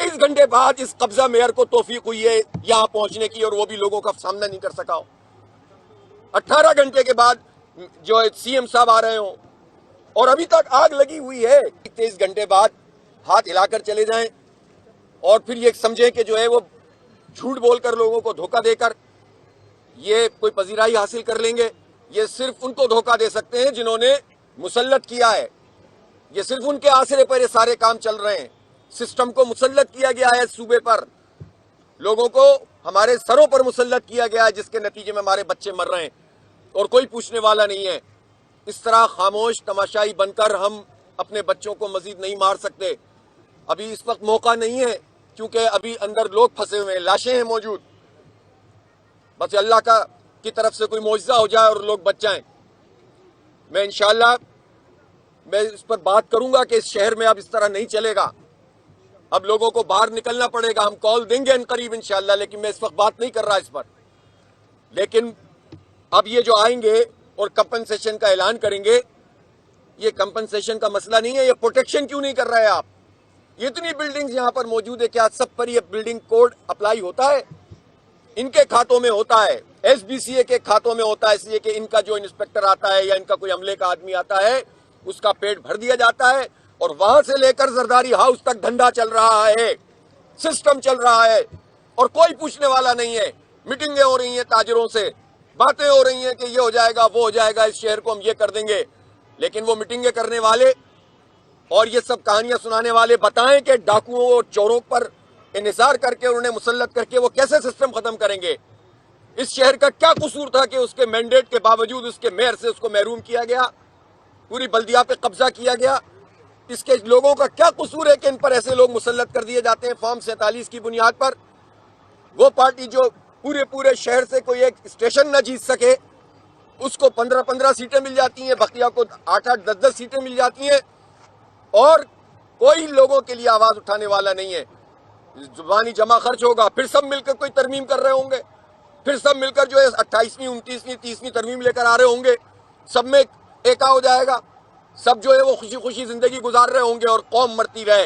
23 घंटे बाद इस कब्जा मेयर को तौफीक हुई है यहां पहुंचने की, और वो भी लोगों का सामना नहीं कर सका हो। 18 घंटे के बाद जो सीएम साहब आ रहे हो और अभी तक आग लगी हुई है। 23 घंटे बाद हाथ हिलाकर चले जाएं और फिर ये समझें कि जो है वो झूठ बोलकर लोगों को धोखा देकर ये कोई पजीराई हासिल कर लेंगे। ये सिर्फ उनको धोखा दे सकते हैं जिन्होंने मुसल्लत किया है। ये सिर्फ उनके आसरे पर ये सारे काम चल रहे हैं। सिस्टम को मुसल्लत किया गया है, सूबे पर लोगों को हमारे सरों पर मुसल्लत किया गया है, जिसके नतीजे में हमारे बच्चे मर रहे हैं और कोई पूछने वाला नहीं है। इस तरह खामोश तमाशाई बनकर हम अपने बच्चों को मजीद नहीं मार सकते। अभी इस वक्त मौका नहीं है, क्योंकि अभी अंदर लोग फंसे हुए हैं, लाशें हैं मौजूद। बस अल्लाह की तरफ से कोई मौजज़ा हो जाए और लोग बच जाएं। मैं इंशाअल्लाह इस पर बात करूंगा कि इस शहर में अब इस तरह नहीं चलेगा। अब लोगों को बाहर निकलना पड़ेगा। हम कॉल देंगे अनकरीब इंशाअल्लाह, लेकिन मैं इस वक्त बात नहीं कर रहा इस पर। लेकिन अब ये जो आएंगे और कंपनसेशन का ऐलान करेंगे, ये कंपनसेशन का मसला नहीं है। ये प्रोटेक्शन क्यों नहीं कर रहे आप? ये इतनी बिल्डिंग्स यहाँ पर मौजूद है, क्या सब पर ये बिल्डिंग कोड अप्लाई होता है? इनके खातों में होता है, एसबीसीए के खातों में होता है, इसलिए कि इनका जो इंस्पेक्टर आता है या इनका कोई अमले का आदमी आता है, उसका पेट भर दिया जाता है और वहां से लेकर जरदारी हाउस तक धंधा चल रहा है, सिस्टम चल रहा है और कोई पूछने वाला नहीं है। मीटिंगें हो रही हैं ताजरों से, बातें हो रही हैं कि ये हो जाएगा, वो हो जाएगा, इस शहर को हम ये कर देंगे। लेकिन वो मीटिंगें करने वाले और ये सब कहानियां सुनाने वाले बताएं कि डाकुओं और चोरों पर इन्हिसार करके उन्हें मुसल्लत करके वो कैसे सिस्टम खत्म करेंगे। इस शहर का क्या कसूर था कि उसके मैंडेट के बावजूद उसके मेयर से उसको महरूम किया गया, पूरी बल्दिया पे कब्जा किया गया। इसके लोगों का क्या कसूर है कि इन पर ऐसे लोग मुसल्लत कर दिए जाते हैं फॉर्म 47 की बुनियाद पर। वो पार्टी जो पूरे शहर से कोई एक स्टेशन न जीत सके, उसको 15-15 सीटें मिल जाती हैं, बखिया को 8-8, 10-10 सीटें मिल जाती हैं और कोई लोगों के लिए आवाज उठाने वाला नहीं है। जुबानी जमा खर्च होगा, फिर सब मिलकर कोई तरमीम कर रहे होंगे, फिर सब मिलकर जो है 28वीं, 29वीं, 30वीं तरमीम लेकर आ रहे होंगे, सब में एका हो जाएगा, सब जो है वो खुशी खुशी जिंदगी गुजार रहे होंगे और कौम मरती रहे,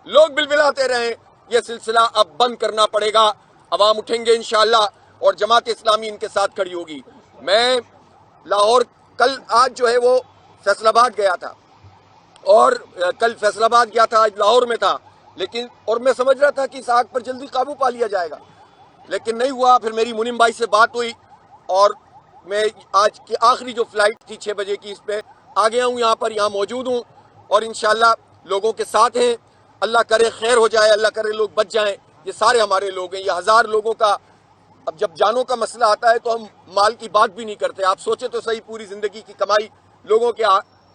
लोग बिलबिलाते रहे। ये सिलसिला अब बंद करना पड़ेगा। अवाम उठेंगे इंशाअल्लाह और जमात इस्लामी इनके साथ खड़ी होगी। मैं लाहौर आज जो है वो फैसलाबाद गया था और कल फैसलाबाद गया था, आज लाहौर में था, लेकिन और मैं समझ रहा था कि इस आग पर जल्दी काबू पा लिया जाएगा, लेकिन नहीं हुआ। फिर मेरी मुनीम भाई से बात हुई और मैं आज की आखिरी जो फ्लाइट थी 6 बजे की, इस पे आ गया हूँ, यहाँ मौजूद हूँ और इंशाअल्लाह लोगों के साथ हैं। अल्लाह करे खैर हो जाए, अल्लाह करे लोग बच जाएं। ये सारे हमारे लोग हैं, ये 1000 लोगों का। अब जब जानों का मसला आता है तो हम माल की बात भी नहीं करते। आप सोचे तो सही, पूरी जिंदगी की कमाई लोगों के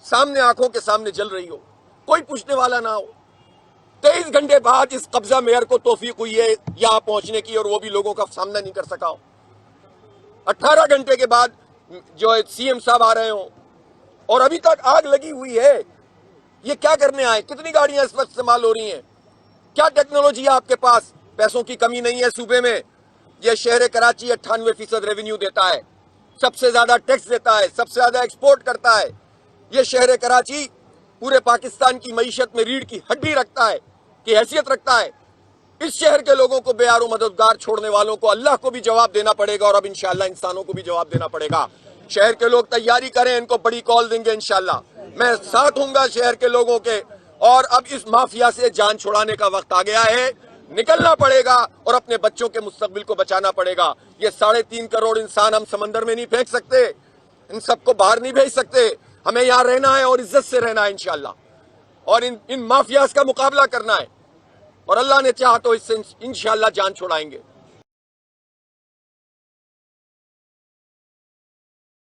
सामने, आंखों के सामने जल रही हो, कोई पूछने वाला ना हो। 23 घंटे बाद इस कब्जा मेयर को तौफीक हुई है यहां पहुंचने की, और वो भी लोगों का सामना नहीं कर सका हो। 18 घंटे के बाद जो सीएम साहब आ रहे हो और अभी तक आग लगी हुई है। ये क्या करने आए? कितनी गाड़ियां इस वक्त इस्तेमाल हो रही हैं? क्या टेक्नोलॉजी है आपके पास? पैसों की कमी नहीं है सूबे में। यह शहर कराची 98% रेवेन्यू देता है, सबसे ज्यादा टैक्स देता है, सबसे ज्यादा एक्सपोर्ट करता है। यह शहर कराची पूरे पाकिस्तान की मईशत में रीढ़ की हड्डी रखता है, की हैसियत रखता है। इस शहर के लोगों को बेयारो मददगार छोड़ने वालों को अल्लाह को भी जवाब देना पड़ेगा और अब इंशाअल्लाह इंसानों को भी जवाब देना पड़ेगा। शहर के लोग तैयारी करें, इनको बड़ी कॉल देंगे इंशाअल्लाह। मैं साथ हूंगा शहर के लोगों के, और अब इस माफिया से जान छुड़ाने का वक्त आ गया है। निकलना पड़ेगा और अपने बच्चों के मुस्तकबिल को बचाना पड़ेगा। ये 3.5 करोड़ इंसान हम समंदर में नहीं फेंक सकते, इन सबको बाहर नहीं भेज सकते। हमें यहाँ रहना है और इज्जत से रहना है इंशाअल्लाह, और इन माफियाज का मुकाबला करना है, और अल्लाह ने चाहा तो इससे इंशाअल्लाह जान छुड़ाएंगे।